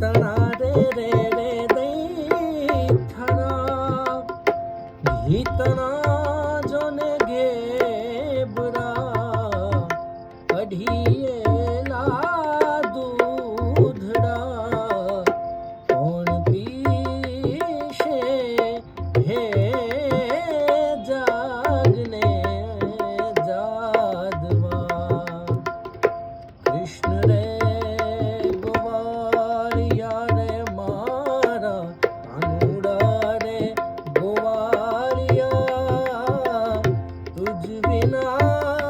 तना रे रे रे दैथना घीतना जोने गेबरा कढिયેલા દૂધડા કોણ પીશે હે જાગને જાદવા કૃષ્ણ રે ગોવાળિયા રે મારા કાનુડા રે ગોવાળિયા તુજ વિના